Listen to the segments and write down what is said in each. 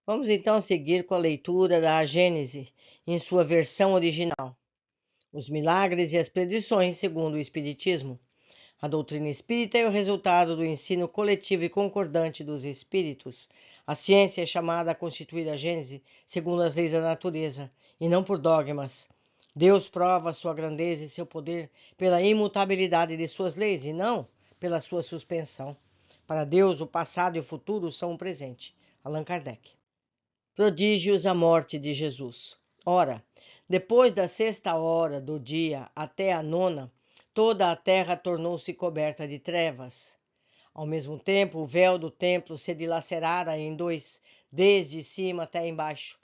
Vamos então seguir com a leitura da Gênese em sua versão original. Os milagres e as predições segundo o Espiritismo. A doutrina espírita é o resultado do ensino coletivo e concordante dos espíritos. A ciência é chamada a constituir a Gênese segundo as leis da natureza, e não por dogmas. Deus prova sua grandeza e seu poder pela imutabilidade de suas leis, e não pela sua suspensão. Para Deus, o passado e o futuro são o presente. Allan Kardec. Prodígios a morte de Jesus. Ora, depois da 6ª hora do dia até a 9ª, toda a terra tornou-se coberta de trevas. Ao mesmo tempo, o véu do templo se dilacerara em dois, desde cima até embaixo.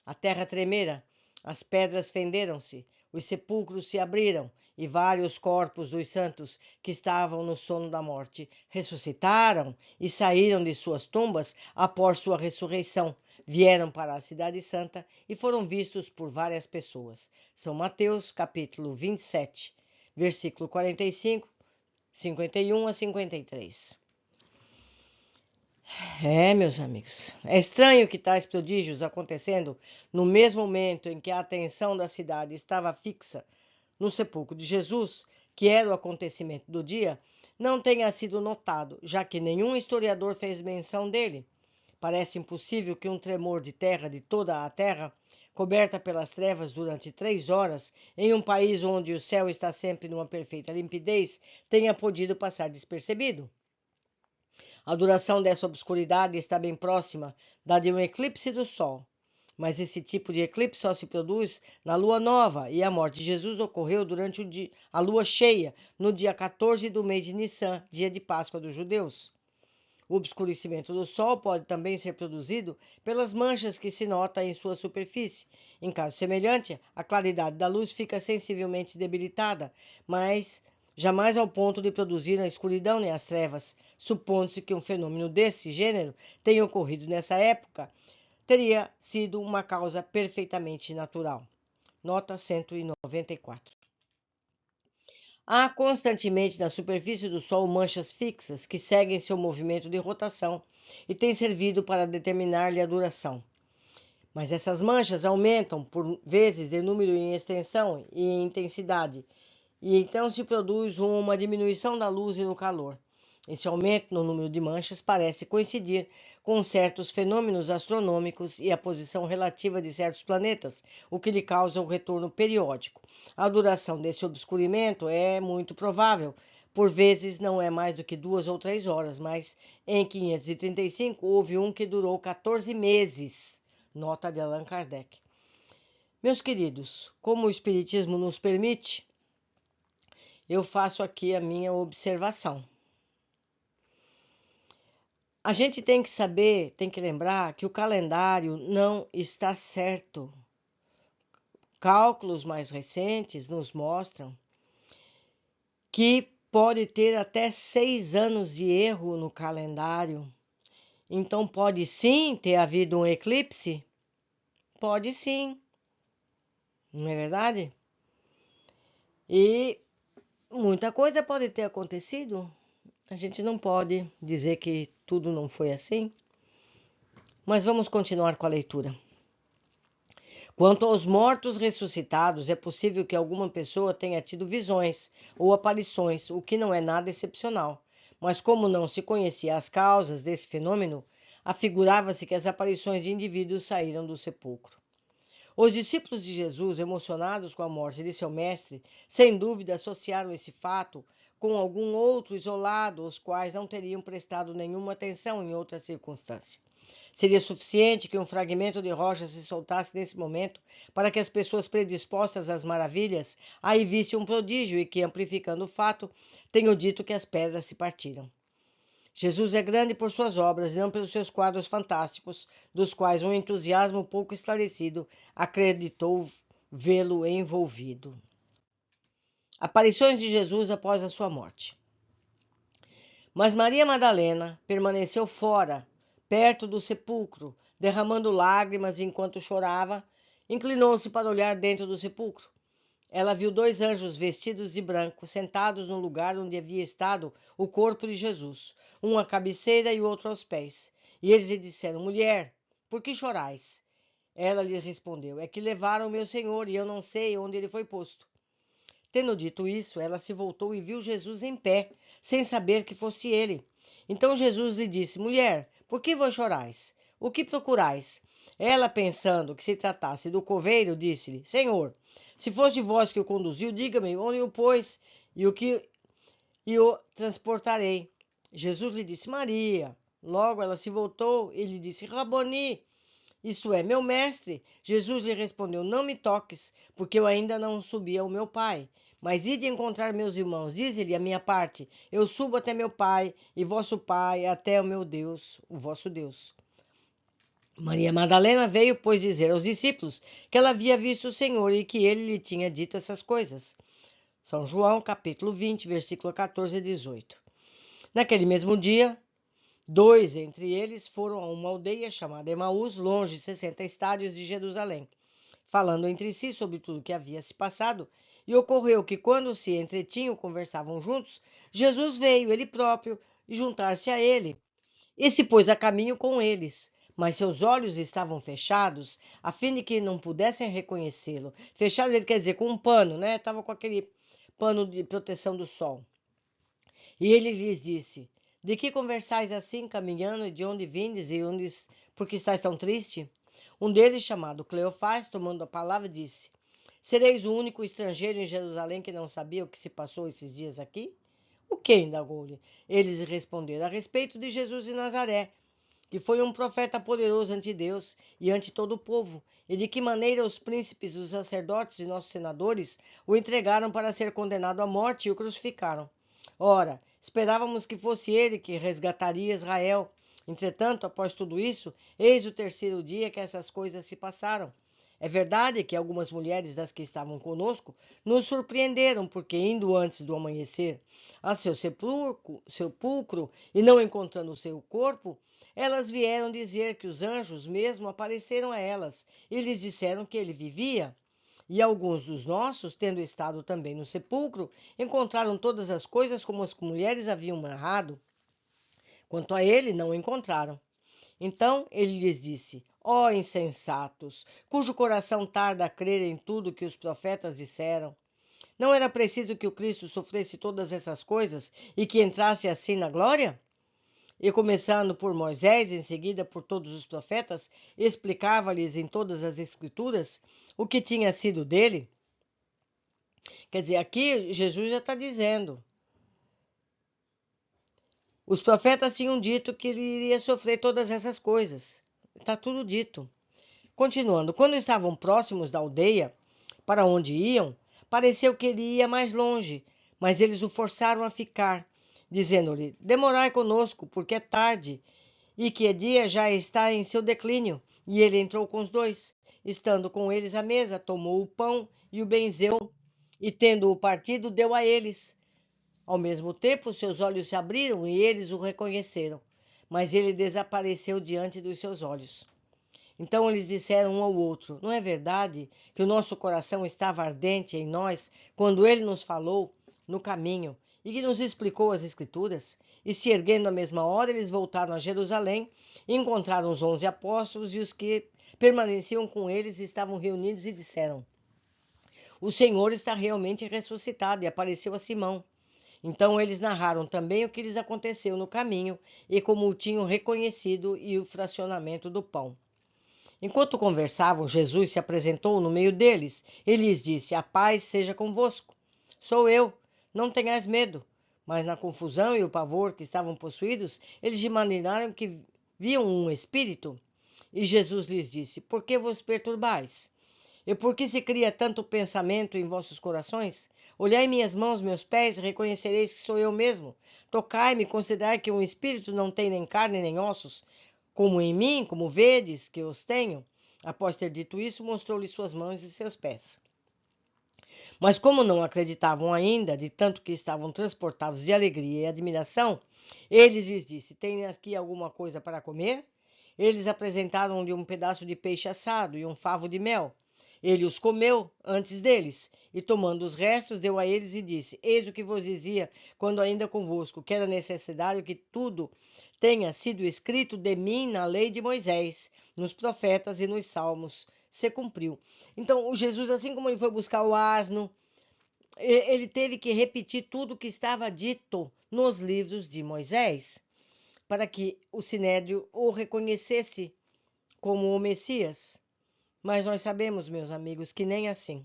A terra tremera, as pedras fenderam-se, os sepulcros se abriram, e vários corpos dos santos que estavam no sono da morte ressuscitaram e saíram de suas tumbas após sua ressurreição, vieram para a Cidade Santa e foram vistos por várias pessoas. São Mateus, capítulo 27, versículo 45, 51 a 53. Meus amigos, é estranho que tais prodígios acontecendo no mesmo momento em que a atenção da cidade estava fixa no sepulcro de Jesus, que era o acontecimento do dia, não tenha sido notado, já que nenhum historiador fez menção dele. Parece impossível que um tremor de terra de toda a terra, coberta pelas trevas durante 3 horas, em um país onde o céu está sempre numa perfeita limpidez, tenha podido passar despercebido. A duração dessa obscuridade está bem próxima da de um eclipse do Sol. Mas esse tipo de eclipse só se produz na lua nova, e a morte de Jesus ocorreu durante a lua cheia, no dia 14 do mês de Nissan, dia de Páscoa dos judeus. O obscurecimento do Sol pode também ser produzido pelas manchas que se nota em sua superfície. Em caso semelhante, a claridade da luz fica sensivelmente debilitada, mas jamais ao ponto de produzir a escuridão nem as trevas. Supondo-se que um fenômeno desse gênero tenha ocorrido nessa época, teria sido uma causa perfeitamente natural. Nota 194. Há constantemente na superfície do Sol manchas fixas que seguem seu movimento de rotação e têm servido para determinar-lhe a duração. Mas essas manchas aumentam por vezes de número em extensão e em intensidade, e então se produz uma diminuição da luz e no calor. Esse aumento no número de manchas parece coincidir com certos fenômenos astronômicos e a posição relativa de certos planetas, o que lhe causa o retorno periódico. A duração desse obscurecimento é muito provável. Por vezes não é mais do que 2 ou 3 horas, mas em 535 houve um que durou 14 meses. Nota de Allan Kardec. Meus queridos, como o Espiritismo nos permite, eu faço aqui a minha observação. A gente tem que saber, tem que lembrar que o calendário não está certo. Cálculos mais recentes nos mostram que pode ter até 6 anos de erro no calendário. Então, pode sim ter havido um eclipse? Pode sim, não é verdade? E muita coisa pode ter acontecido. A gente não pode dizer que tudo não foi assim. Mas vamos continuar com a leitura. Quanto aos mortos ressuscitados, é possível que alguma pessoa tenha tido visões ou aparições, o que não é nada excepcional. Mas como não se conhecia as causas desse fenômeno, afigurava-se que as aparições de indivíduos saíram do sepulcro. Os discípulos de Jesus, emocionados com a morte de seu mestre, sem dúvida associaram esse fato com algum outro isolado, aos quais não teriam prestado nenhuma atenção em outra circunstância. Seria suficiente que um fragmento de rocha se soltasse nesse momento para que as pessoas predispostas às maravilhas aí vissem um prodígio e que, amplificando o fato, tenham dito que as pedras se partiram. Jesus é grande por suas obras e não pelos seus quadros fantásticos, dos quais um entusiasmo pouco esclarecido acreditou vê-lo envolvido. Aparições de Jesus após a sua morte. Mas Maria Madalena permaneceu fora, perto do sepulcro, derramando lágrimas enquanto chorava, inclinou-se para olhar dentro do sepulcro. Ela viu 2 anjos vestidos de branco, sentados no lugar onde havia estado o corpo de Jesus, um à cabeceira e o outro aos pés. E eles lhe disseram: Mulher, por que chorais? Ela lhe respondeu: é que levaram meu senhor e eu não sei onde ele foi posto. Tendo dito isso, ela se voltou e viu Jesus em pé, sem saber que fosse ele. Então Jesus lhe disse: mulher, por que vós chorais? O que procurais? Ela, pensando que se tratasse do coveiro, disse-lhe: Senhor, se fosse vós que o conduziu, diga-me onde o pôs e o transportarei. Jesus lhe disse: Maria. Logo ela se voltou e lhe disse: Raboni, isto é, meu mestre. Jesus lhe respondeu: não me toques, porque eu ainda não subi ao meu Pai. Mas ide encontrar meus irmãos, dize-lhe a minha parte: eu subo até meu Pai e vosso Pai, até o meu Deus, o vosso Deus. Maria Madalena veio, pois, dizer aos discípulos que ela havia visto o Senhor e que ele lhe tinha dito essas coisas. São João, capítulo 20, versículo 14 a 18. Naquele mesmo dia, dois entre eles foram a uma aldeia chamada Emaús, longe 60 estádios de Jerusalém, falando entre si sobre tudo o que havia se passado. E ocorreu que, quando se entretinham, conversavam juntos, Jesus veio, ele próprio, juntar-se a ele, e se pôs a caminho com eles. Mas seus olhos estavam fechados, a fim de que não pudessem reconhecê-lo. Fechado, ele quer dizer, com um pano, né? Estava com aquele pano de proteção do sol. E ele lhes disse: de que conversais assim, caminhando, e de onde vindes, e por que estáis tão triste? Um deles, chamado Cleofás, tomando a palavra, disse: sereis o único estrangeiro em Jerusalém que não sabia o que se passou esses dias aqui? O que? Indagou-lhe. Eles responderam: a respeito de Jesus de Nazaré, que foi um profeta poderoso ante Deus e ante todo o povo, e de que maneira os príncipes, os sacerdotes e nossos senadores o entregaram para ser condenado à morte e o crucificaram. Ora, esperávamos que fosse ele que resgataria Israel. Entretanto, após tudo isso, eis o terceiro dia que essas coisas se passaram. É verdade que algumas mulheres das que estavam conosco nos surpreenderam, porque, indo antes do amanhecer a seu sepulcro e não encontrando o seu corpo, elas vieram dizer que os anjos mesmo apareceram a elas e lhes disseram que ele vivia. E alguns dos nossos, tendo estado também no sepulcro, encontraram todas as coisas como as mulheres haviam narrado. Quanto a ele, não o encontraram. Então ele lhes disse: ó insensatos, cujo coração tarda a crer em tudo que os profetas disseram. Não era preciso que o Cristo sofresse todas essas coisas e que entrasse assim na glória? E começando por Moisés, em seguida por todos os profetas, explicava-lhes em todas as escrituras o que tinha sido dele. Quer dizer, aqui Jesus já está dizendo. Os profetas tinham dito que ele iria sofrer todas essas coisas. Está tudo dito. Continuando, quando estavam próximos da aldeia, para onde iam, pareceu que ele ia mais longe, mas eles o forçaram a ficar, dizendo-lhe: demorai conosco, porque é tarde, e que dia já está em seu declínio. E ele entrou com os dois. Estando com eles à mesa, tomou o pão e o benzeu, e tendo-o partido, deu a eles. Ao mesmo tempo, seus olhos se abriram e eles o reconheceram, mas ele desapareceu diante dos seus olhos. Então eles disseram um ao outro: não é verdade que o nosso coração estava ardente em nós quando ele nos falou no caminho e que nos explicou as Escrituras? E se erguendo à mesma hora, eles voltaram a Jerusalém e encontraram os 11 apóstolos e os que permaneciam com eles estavam reunidos e disseram: o Senhor está realmente ressuscitado e apareceu a Simão. Então eles narraram também o que lhes aconteceu no caminho e como o tinham reconhecido e o fracionamento do pão. Enquanto conversavam, Jesus se apresentou no meio deles e lhes disse: a paz seja convosco. Sou eu, não tenhais medo. Mas na confusão e o pavor que estavam possuídos, eles imaginaram que viam um espírito. E Jesus lhes disse: por que vos perturbais? E por que se cria tanto pensamento em vossos corações? Olhai minhas mãos, meus pés, e reconhecereis que sou eu mesmo. Tocai-me, considerai que um espírito não tem nem carne nem ossos, como em mim, como vedes que os tenho. Após ter dito isso, mostrou-lhe suas mãos e seus pés. Mas como não acreditavam ainda, de tanto que estavam transportados de alegria e admiração, ele lhes disse: tem aqui alguma coisa para comer? Eles apresentaram-lhe um pedaço de peixe assado e um favo de mel. Ele os comeu antes deles, e tomando os restos, deu a eles e disse: eis o que vos dizia quando ainda convosco, que era necessário que tudo tenha sido escrito de mim na lei de Moisés, nos profetas e nos salmos, se cumpriu. Então, o Jesus, assim como ele foi buscar o asno, ele teve que repetir tudo que estava dito nos livros de Moisés, para que o Sinédrio o reconhecesse como o Messias. Mas nós sabemos, meus amigos, que nem assim.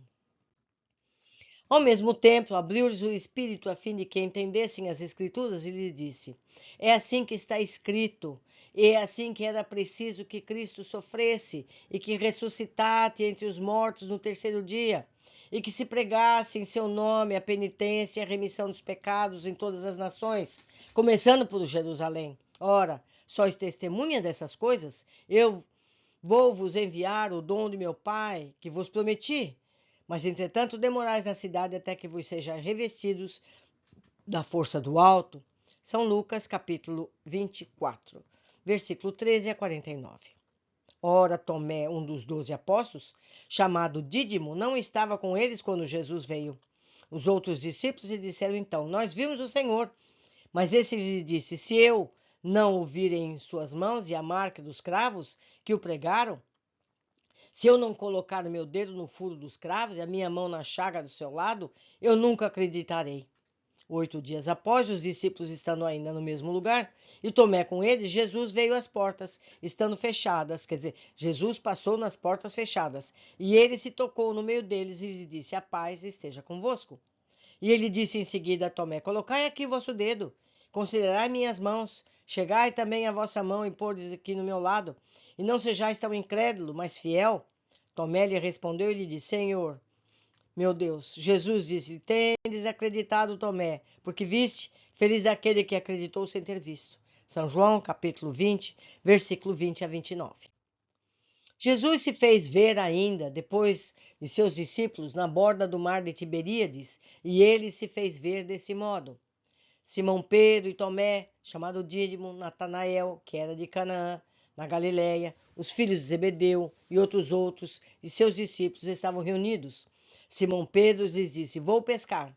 Ao mesmo tempo, abriu-lhes o espírito a fim de que entendessem as Escrituras e lhe disse: É assim que está escrito, e é assim que era preciso que Cristo sofresse e que ressuscitasse entre os mortos no terceiro dia, e que se pregasse em seu nome a penitência e a remissão dos pecados em todas as nações, começando por Jerusalém. Ora, sois testemunha dessas coisas? Eu vou vos enviar o dom de meu Pai, que vos prometi. Mas, entretanto, demorais na cidade até que vos sejam revestidos da força do alto. São Lucas, capítulo 24, versículo 13 a 49. Ora, Tomé, um dos 12 apóstolos, chamado Dídimo, não estava com eles quando Jesus veio. Os outros discípulos lhe disseram então: Nós vimos o Senhor. Mas esse lhe disse: Se eu não o vir em suas mãos e a marca dos cravos que o pregaram, se eu não colocar o meu dedo no furo dos cravos e a minha mão na chaga do seu lado, eu nunca acreditarei. 8 dias após, os discípulos estando ainda no mesmo lugar, e Tomé com eles, Jesus veio às portas, estando fechadas. Quer dizer, Jesus passou nas portas fechadas. E ele se tocou no meio deles e lhe disse: A paz esteja convosco. E ele disse em seguida a Tomé: Colocai aqui o vosso dedo, considerai minhas mãos, chegai também a vossa mão e pôrdes aqui no meu lado, e não sejais tão incrédulo, mas fiel. Tomé lhe respondeu e lhe disse: Senhor, meu Deus. Jesus disse: Tendes acreditado, Tomé, porque viste, feliz daquele que acreditou sem ter visto. São João, capítulo 20, versículo 20 a 29. Jesus se fez ver ainda, depois de seus discípulos, na borda do mar de Tiberíades, e ele se fez ver desse modo. Simão Pedro e Tomé, chamado Dídimo, Natanael, que era de Canaã, na Galiléia, os filhos de Zebedeu e outros de seus discípulos estavam reunidos. Simão Pedro lhes disse: Vou pescar.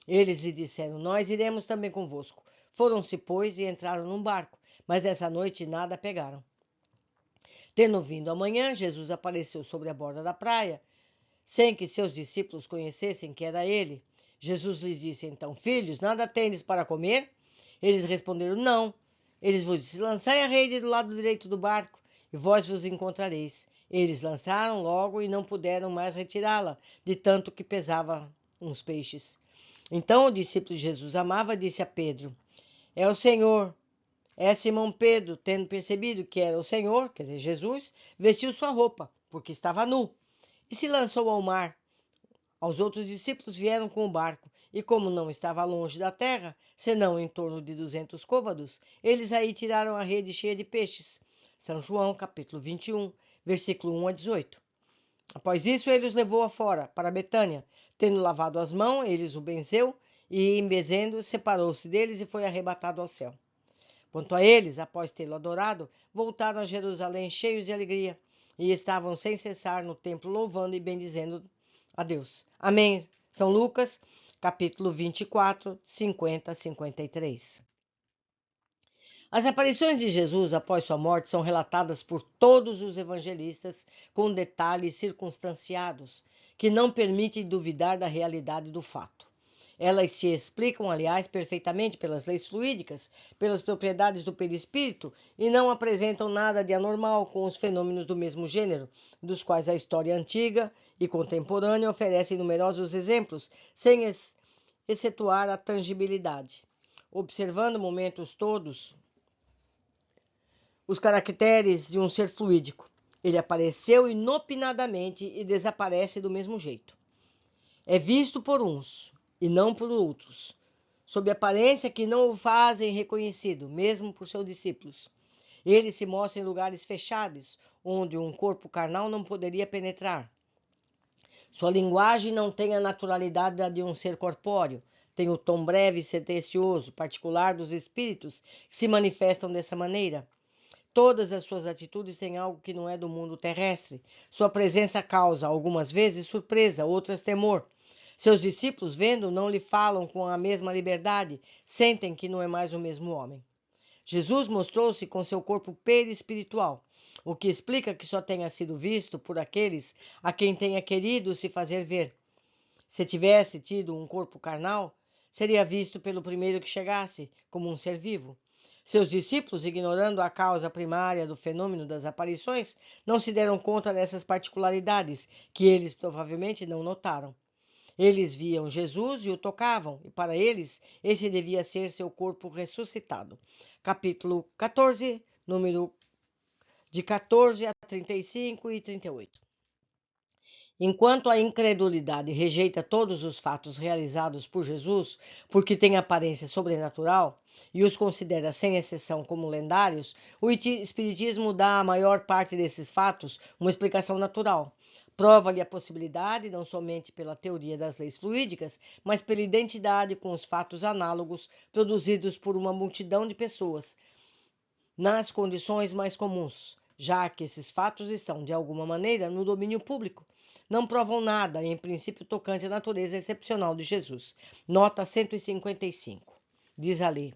Eles lhe disseram: Nós iremos também convosco. Foram-se, pois, e entraram num barco, mas nessa noite nada pegaram. Tendo vindo amanhã, Jesus apareceu sobre a borda da praia, sem que seus discípulos conhecessem que era ele. Jesus lhes disse então: Filhos, nada tendes para comer? Eles responderam: Não. Eles vos disse: Lançai a rede do lado direito do barco, e vós vos encontrareis. Eles lançaram logo e não puderam mais retirá-la, de tanto que pesava uns peixes. Então o discípulo de Jesus amava disse a Pedro: É o Senhor. Simão Pedro, tendo percebido que era o Senhor, quer dizer, Jesus, vestiu sua roupa, porque estava nu, e se lançou ao mar. Os outros discípulos vieram com o barco, e como não estava longe da terra, senão em torno de 200 côvados, eles aí tiraram a rede cheia de peixes. São João, capítulo 21, versículo 1 a 18. Após isso, ele os levou afora, para Betânia. Tendo lavado as mãos, eles o benzeu, e, embezendo, separou-se deles e foi arrebatado ao céu. Quanto a eles, após tê-lo adorado, voltaram a Jerusalém cheios de alegria, e estavam sem cessar no templo louvando e bendizendo a Deus. Amém. São Lucas, capítulo 24, 50 a 53. As aparições de Jesus após sua morte são relatadas por todos os evangelistas com detalhes circunstanciados, que não permitem duvidar da realidade do fato. Elas se explicam, aliás, perfeitamente pelas leis fluídicas, pelas propriedades do perispírito e não apresentam nada de anormal com os fenômenos do mesmo gênero, dos quais a história antiga e contemporânea oferece numerosos exemplos, sem excetuar a tangibilidade. Observando momentos todos, os caracteres de um ser fluídico. Ele apareceu inopinadamente e desaparece do mesmo jeito. É visto por uns e não por outros, sob aparência que não o fazem reconhecido, mesmo por seus discípulos. Ele se mostra em lugares fechados, onde um corpo carnal não poderia penetrar. Sua linguagem não tem a naturalidade da de um ser corpóreo, tem o tom breve e sentencioso, particular dos espíritos que se manifestam dessa maneira. Todas as suas atitudes têm algo que não é do mundo terrestre. Sua presença causa, algumas vezes, surpresa, outras temor. Seus discípulos, vendo, não lhe falam com a mesma liberdade, sentem que não é mais o mesmo homem. Jesus mostrou-se com seu corpo perispiritual, o que explica que só tenha sido visto por aqueles a quem tenha querido se fazer ver. Se tivesse tido um corpo carnal, seria visto pelo primeiro que chegasse, como um ser vivo. Seus discípulos, ignorando a causa primária do fenômeno das aparições, não se deram conta dessas particularidades, que eles provavelmente não notaram. Eles viam Jesus e o tocavam, e para eles esse devia ser seu corpo ressuscitado. Capítulo 14, número de 14 a 35 e 38. Enquanto a incredulidade rejeita todos os fatos realizados por Jesus, porque têm aparência sobrenatural, e os considera sem exceção como lendários, o Espiritismo dá à maior parte desses fatos uma explicação natural. Prova-lhe a possibilidade, não somente pela teoria das leis fluídicas, mas pela identidade com os fatos análogos produzidos por uma multidão de pessoas, nas condições mais comuns, já que esses fatos estão, de alguma maneira, no domínio público. Não provam nada, em princípio, tocante à natureza excepcional de Jesus. Nota 155. Diz a lei.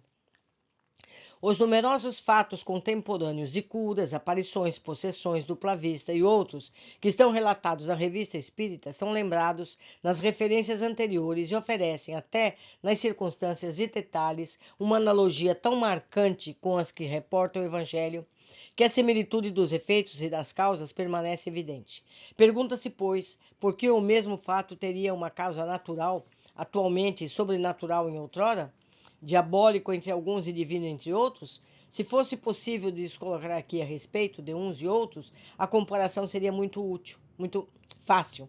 Os numerosos fatos contemporâneos de curas, aparições, possessões, dupla vista e outros que estão relatados na Revista Espírita são lembrados nas referências anteriores e oferecem, até nas circunstâncias e detalhes, uma analogia tão marcante com as que reporta o Evangelho, que a similitude dos efeitos e das causas permanece evidente. Pergunta-se, pois, por que o mesmo fato teria uma causa natural, atualmente, e sobrenatural em outrora? Diabólico entre alguns e divino entre outros? Se fosse possível descolocar aqui a respeito de uns e outros, a comparação seria muito útil, muito fácil.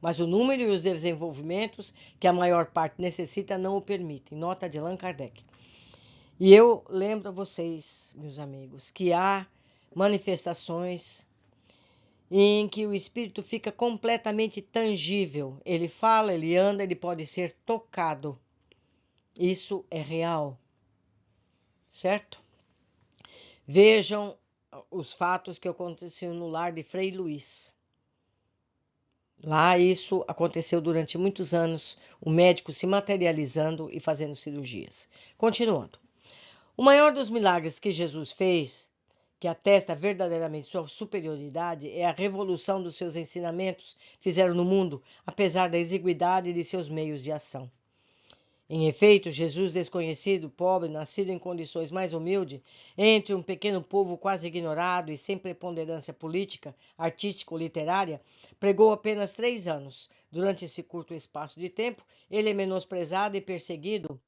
Mas o número e os desenvolvimentos que a maior parte necessita não o permitem. Nota de Allan Kardec. E eu lembro a vocês, meus amigos, que há manifestações em que o espírito fica completamente tangível. Ele fala, ele anda, ele pode ser tocado. Isso é real, certo? Vejam os fatos que aconteceram no lar de Frei Luís. Lá isso aconteceu durante muitos anos, o médico se materializando e fazendo cirurgias. Continuando. O maior dos milagres que Jesus fez, que atesta verdadeiramente sua superioridade, é a revolução dos seus ensinamentos fizeram no mundo, apesar da exiguidade de seus meios de ação. Em efeito, Jesus, desconhecido, pobre, nascido em condições mais humildes, entre um pequeno povo quase ignorado e sem preponderância política, artística ou literária, pregou apenas 3 anos. Durante esse curto espaço de tempo, ele é menosprezado e perseguido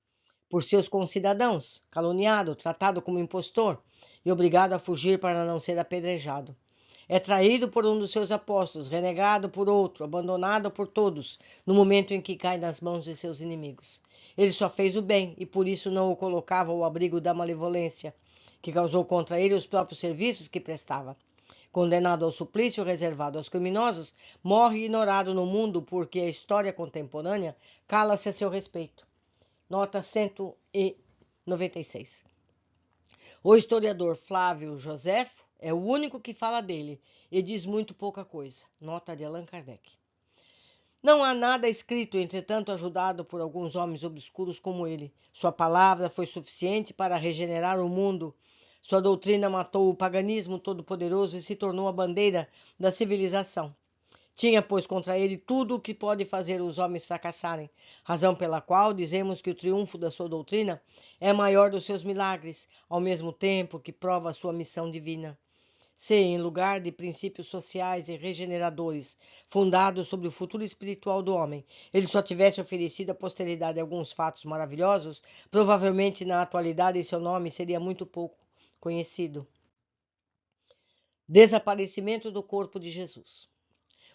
por seus concidadãos, caluniado, tratado como impostor e obrigado a fugir para não ser apedrejado. É traído por um dos seus apóstolos, renegado por outro, abandonado por todos, no momento em que cai nas mãos de seus inimigos. Ele só fez o bem e por isso não o colocava ao abrigo da malevolência, que causou contra ele os próprios serviços que prestava. Condenado ao suplício reservado aos criminosos, morre ignorado no mundo porque a história contemporânea cala-se a seu respeito. Nota 196. O historiador Flávio Joséfo é o único que fala dele e diz muito pouca coisa. Nota de Allan Kardec. Não há nada escrito, entretanto, ajudado por alguns homens obscuros como ele. Sua palavra foi suficiente para regenerar o mundo. Sua doutrina matou o paganismo todo-poderoso e se tornou a bandeira da civilização. Tinha, pois, contra ele tudo o que pode fazer os homens fracassarem, razão pela qual dizemos que o triunfo da sua doutrina é maior dos seus milagres, ao mesmo tempo que prova a sua missão divina. Se, em lugar de princípios sociais e regeneradores, fundados sobre o futuro espiritual do homem, ele só tivesse oferecido à posteridade alguns fatos maravilhosos, provavelmente na atualidade seu nome seria muito pouco conhecido. Desaparecimento do corpo de Jesus.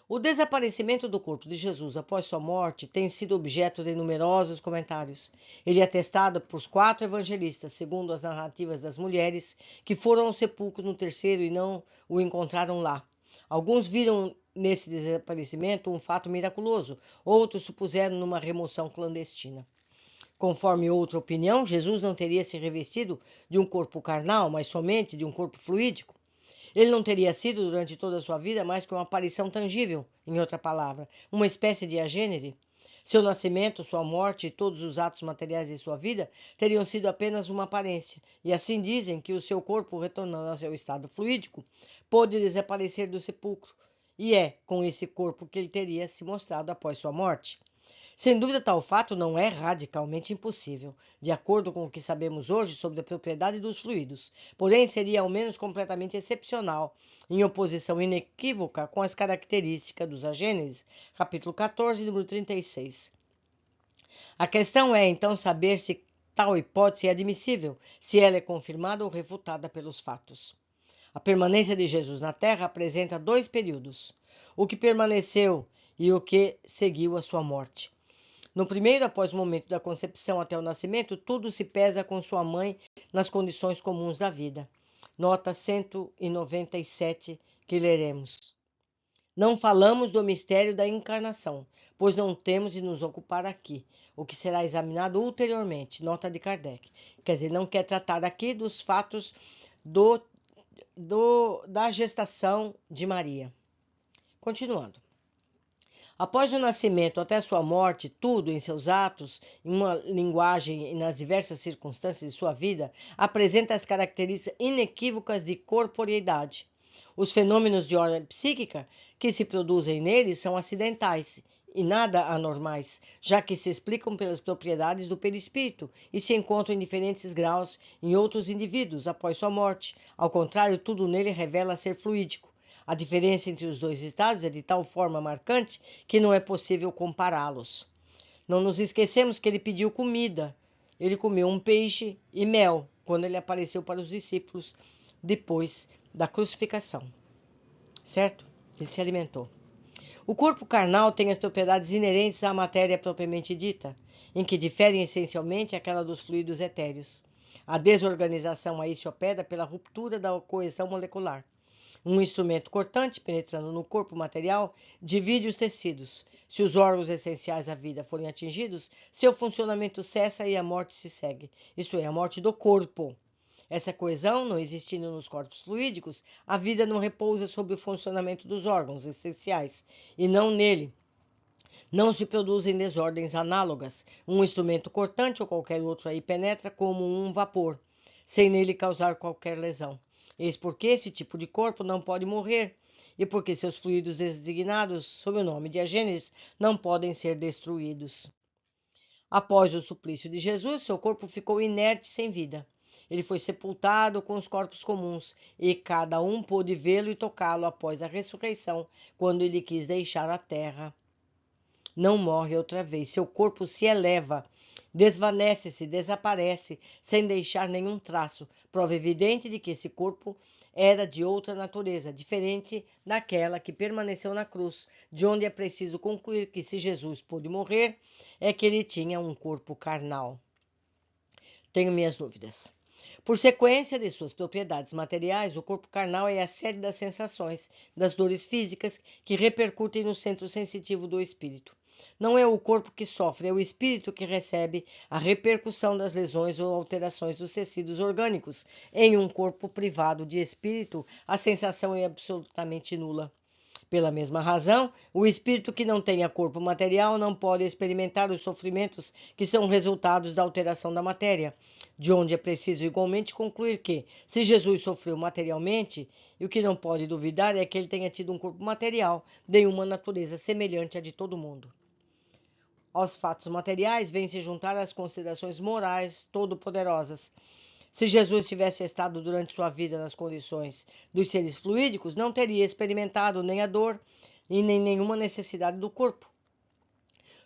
O desaparecimento do corpo de Jesus após sua morte tem sido objeto de numerosos comentários. Ele é atestado por 4 evangelistas, segundo as narrativas das mulheres, que foram ao sepulcro no terceiro e não o encontraram lá. Alguns viram nesse desaparecimento um fato miraculoso, outros supuseram numa remoção clandestina. Conforme outra opinião, Jesus não teria se revestido de um corpo carnal, mas somente de um corpo fluídico. Ele não teria sido, durante toda a sua vida, mais que uma aparição tangível, em outra palavra, uma espécie de agênere. Seu nascimento, sua morte e todos os atos materiais de sua vida teriam sido apenas uma aparência, e assim dizem que o seu corpo, retornando ao seu estado fluídico, pôde desaparecer do sepulcro, e é com esse corpo que ele teria se mostrado após sua morte. Sem dúvida, tal fato não é radicalmente impossível, de acordo com o que sabemos hoje sobre a propriedade dos fluidos, porém seria ao menos completamente excepcional, em oposição inequívoca com as características dos agêneses, capítulo 14, número 36. A questão é, então, saber se tal hipótese é admissível, se ela é confirmada ou refutada pelos fatos. A permanência de Jesus na Terra apresenta dois períodos: o que permaneceu e o que seguiu a sua morte. No primeiro, após o momento da concepção até o nascimento, tudo se pesa com sua mãe nas condições comuns da vida. Nota 197 que leremos. Não falamos do mistério da encarnação, pois não temos de nos ocupar aqui, o que será examinado ulteriormente. Nota de Kardec. Quer dizer, não quer tratar aqui dos fatos da gestação de Maria. Continuando. Após o nascimento até sua morte, tudo em seus atos, em uma linguagem e nas diversas circunstâncias de sua vida, apresenta as características inequívocas de corporeidade. Os fenômenos de ordem psíquica que se produzem neles são acidentais e nada anormais, já que se explicam pelas propriedades do perispírito e se encontram em diferentes graus em outros indivíduos após sua morte. Ao contrário, tudo nele revela ser fluídico. A diferença entre os dois estados é de tal forma marcante que não é possível compará-los. Não nos esquecemos que ele pediu comida. Ele comeu um peixe e mel quando ele apareceu para os discípulos depois da crucificação. Certo? Ele se alimentou. O corpo carnal tem as propriedades inerentes à matéria propriamente dita, em que diferem essencialmente aquela dos fluidos etéreos. A desorganização aí se opera pela ruptura da coesão molecular. Um instrumento cortante, penetrando no corpo material, divide os tecidos. Se os órgãos essenciais à vida forem atingidos, seu funcionamento cessa e a morte se segue, isto é, a morte do corpo. Essa coesão, não existindo nos corpos fluídicos, a vida não repousa sobre o funcionamento dos órgãos essenciais, e não nele. Não se produzem desordens análogas. Um instrumento cortante ou qualquer outro aí penetra como um vapor, sem nele causar qualquer lesão. Eis porque esse tipo de corpo não pode morrer, e porque seus fluidos designados sob o nome de agêneses não podem ser destruídos. Após o suplício de Jesus, seu corpo ficou inerte sem vida. Ele foi sepultado com os corpos comuns, e cada um pôde vê-lo e tocá-lo após a ressurreição, quando ele quis deixar a terra. Não morre outra vez, seu corpo se eleva, desvanece-se, desaparece, sem deixar nenhum traço, prova evidente de que esse corpo era de outra natureza, diferente daquela que permaneceu na cruz, de onde é preciso concluir que se Jesus pôde morrer, é que ele tinha um corpo carnal. Tenho minhas dúvidas. Por sequência de suas propriedades materiais, o corpo carnal é a sede das sensações, das dores físicas que repercutem no centro sensitivo do espírito. Não é o corpo que sofre, é o espírito que recebe a repercussão das lesões ou alterações dos tecidos orgânicos. Em um corpo privado de espírito, a sensação é absolutamente nula. Pela mesma razão, o espírito que não tenha corpo material não pode experimentar os sofrimentos que são resultados da alteração da matéria, de onde é preciso igualmente concluir que, se Jesus sofreu materialmente, e o que não pode duvidar é que ele tenha tido um corpo material de uma natureza semelhante à de todo mundo. Aos fatos materiais vêm se juntar as considerações morais todo-poderosas. Se Jesus tivesse estado durante sua vida nas condições dos seres fluídicos, não teria experimentado nem a dor e nem nenhuma necessidade do corpo.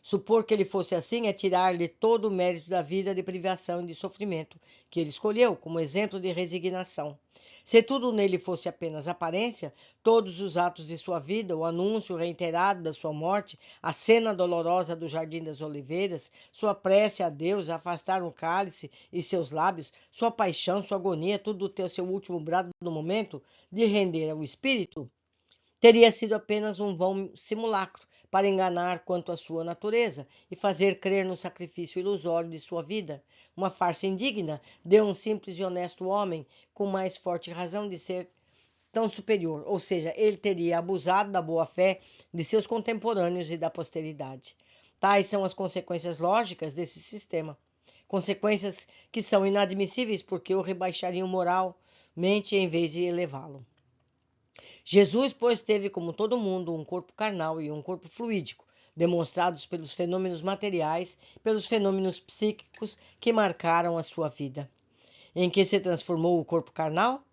Supor que ele fosse assim é tirar-lhe todo o mérito da vida de privação e de sofrimento que ele escolheu como exemplo de resignação. Se tudo nele fosse apenas aparência, todos os atos de sua vida, o anúncio reiterado da sua morte, a cena dolorosa do Jardim das Oliveiras, sua prece a Deus, afastar um cálice e seus lábios, sua paixão, sua agonia, tudo ter seu último brado no momento de render ao espírito, teria sido apenas um vão simulacro para enganar quanto à sua natureza e fazer crer no sacrifício ilusório de sua vida, uma farsa indigna de um simples e honesto homem com mais forte razão de ser tão superior, ou seja, ele teria abusado da boa-fé de seus contemporâneos e da posteridade. Tais são as consequências lógicas desse sistema. Consequências que são inadmissíveis porque o rebaixariam moralmente em vez de elevá-lo. Jesus, pois, teve, como todo mundo, um corpo carnal e um corpo fluídico, demonstrados pelos fenômenos materiais, pelos fenômenos psíquicos que marcaram a sua vida. Em que se transformou o corpo carnal?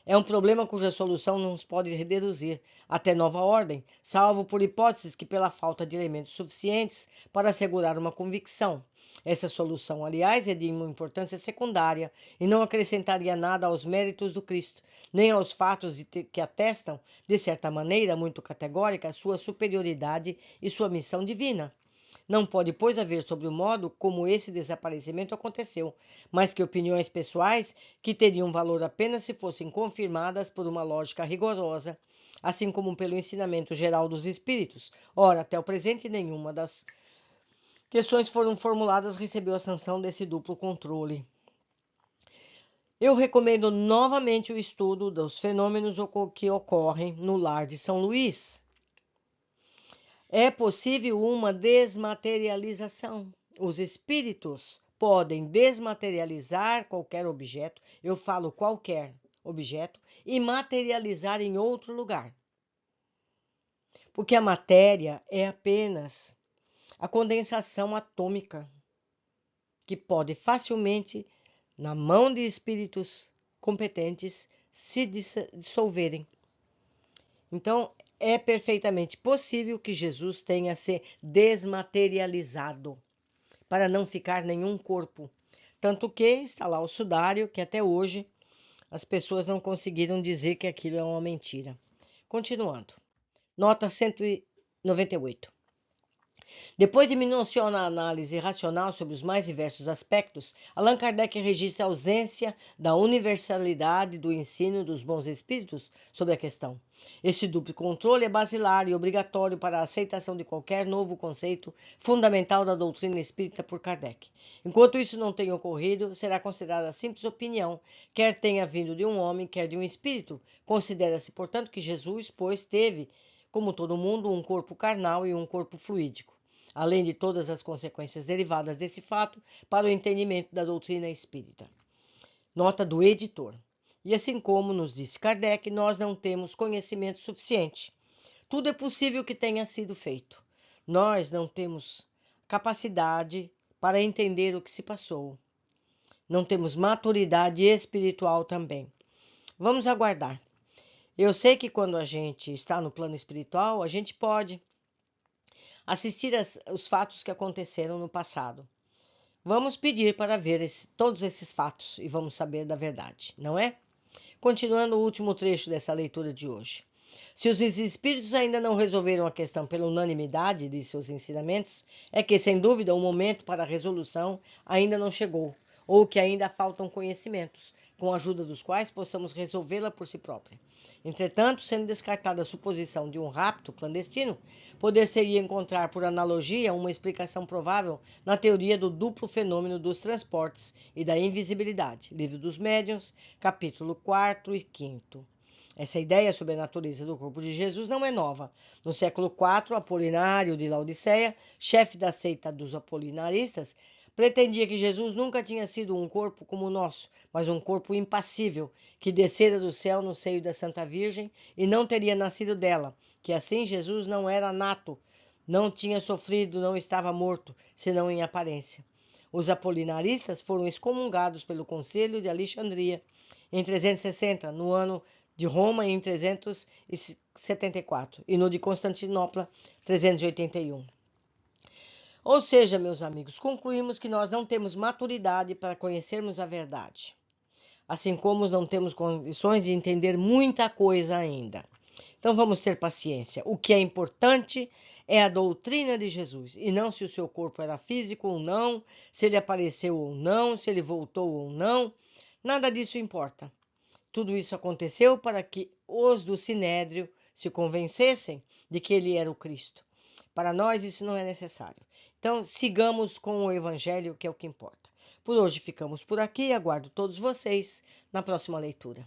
É um problema cuja solução não se pode reduzir até nova ordem, salvo por hipóteses que, pela falta de elementos suficientes para assegurar uma convicção. Essa solução, aliás, é de uma importância secundária e não acrescentaria nada aos méritos do Cristo, nem aos fatos que atestam, de certa maneira muito categórica, sua superioridade e sua missão divina. Não pode, pois, haver sobre o modo como esse desaparecimento aconteceu, mas que opiniões pessoais que teriam valor apenas se fossem confirmadas por uma lógica rigorosa, assim como pelo ensinamento geral dos espíritos. Ora, até o presente, nenhuma das questões foram formuladas recebeu a sanção desse duplo controle. Eu recomendo novamente o estudo dos fenômenos que ocorrem no lar de São Luís. É possível uma desmaterialização. Os espíritos podem desmaterializar qualquer objeto, eu falo qualquer objeto, e materializar em outro lugar. Porque a matéria é apenas a condensação atômica, que pode facilmente, na mão de espíritos competentes, se dissolverem. Então, é perfeitamente possível que Jesus tenha se desmaterializado para não ficar nenhum corpo. Tanto que está lá o sudário, que até hoje as pessoas não conseguiram dizer que aquilo é uma mentira. Continuando. Nota 198. Depois de minuciosa análise racional sobre os mais diversos aspectos, Allan Kardec registra a ausência da universalidade do ensino dos bons espíritos sobre a questão. Este duplo controle é basilar e obrigatório para a aceitação de qualquer novo conceito fundamental da doutrina espírita por Kardec. Enquanto isso não tenha ocorrido, será considerada simples opinião, quer tenha vindo de um homem, quer de um espírito. Considera-se, portanto, que Jesus, pois, teve, como todo mundo, um corpo carnal e um corpo fluídico, além de todas as consequências derivadas desse fato para o entendimento da doutrina espírita. Nota do editor. E assim como nos disse Kardec, nós não temos conhecimento suficiente. Tudo é possível que tenha sido feito. Nós não temos capacidade para entender o que se passou. Não temos maturidade espiritual também. Vamos aguardar. Eu sei que quando a gente está no plano espiritual, a gente pode assistir os fatos que aconteceram no passado. Vamos pedir para ver todos esses fatos e vamos saber da verdade, não é? Continuando o último trecho dessa leitura de hoje. Se os espíritos ainda não resolveram a questão pela unanimidade de seus ensinamentos, é que, sem dúvida, o momento para a resolução ainda não chegou, ou que ainda faltam conhecimentos, com a ajuda dos quais possamos resolvê-la por si própria. Entretanto, sendo descartada a suposição de um rapto clandestino, poder-se-ia encontrar, por analogia, uma explicação provável na teoria do duplo fenômeno dos transportes e da invisibilidade. Livro dos Médiuns, capítulo 4 e 5. Essa ideia sobre a natureza do corpo de Jesus não é nova. No século IV, Apolinário de Laodiceia, chefe da seita dos apolinaristas, pretendia que Jesus nunca tinha sido um corpo como o nosso, mas um corpo impassível, que descera do céu no seio da Santa Virgem e não teria nascido dela, que assim Jesus não era nato, não tinha sofrido, não estava morto, senão em aparência. Os apolinaristas foram excomungados pelo Conselho de Alexandria em 360, no ano de Roma em 374 e no de Constantinopla 381. Ou seja, meus amigos, concluímos que nós não temos maturidade para conhecermos a verdade, assim como não temos condições de entender muita coisa ainda. Então vamos ter paciência. O que é importante é a doutrina de Jesus, e não se o seu corpo era físico ou não, se ele apareceu ou não, se ele voltou ou não. Nada disso importa. Tudo isso aconteceu para que os do Sinédrio se convencessem de que ele era o Cristo. Para nós isso não é necessário. Então sigamos com o Evangelho, que é o que importa. Por hoje ficamos por aqui. Aguardo todos vocês na próxima leitura.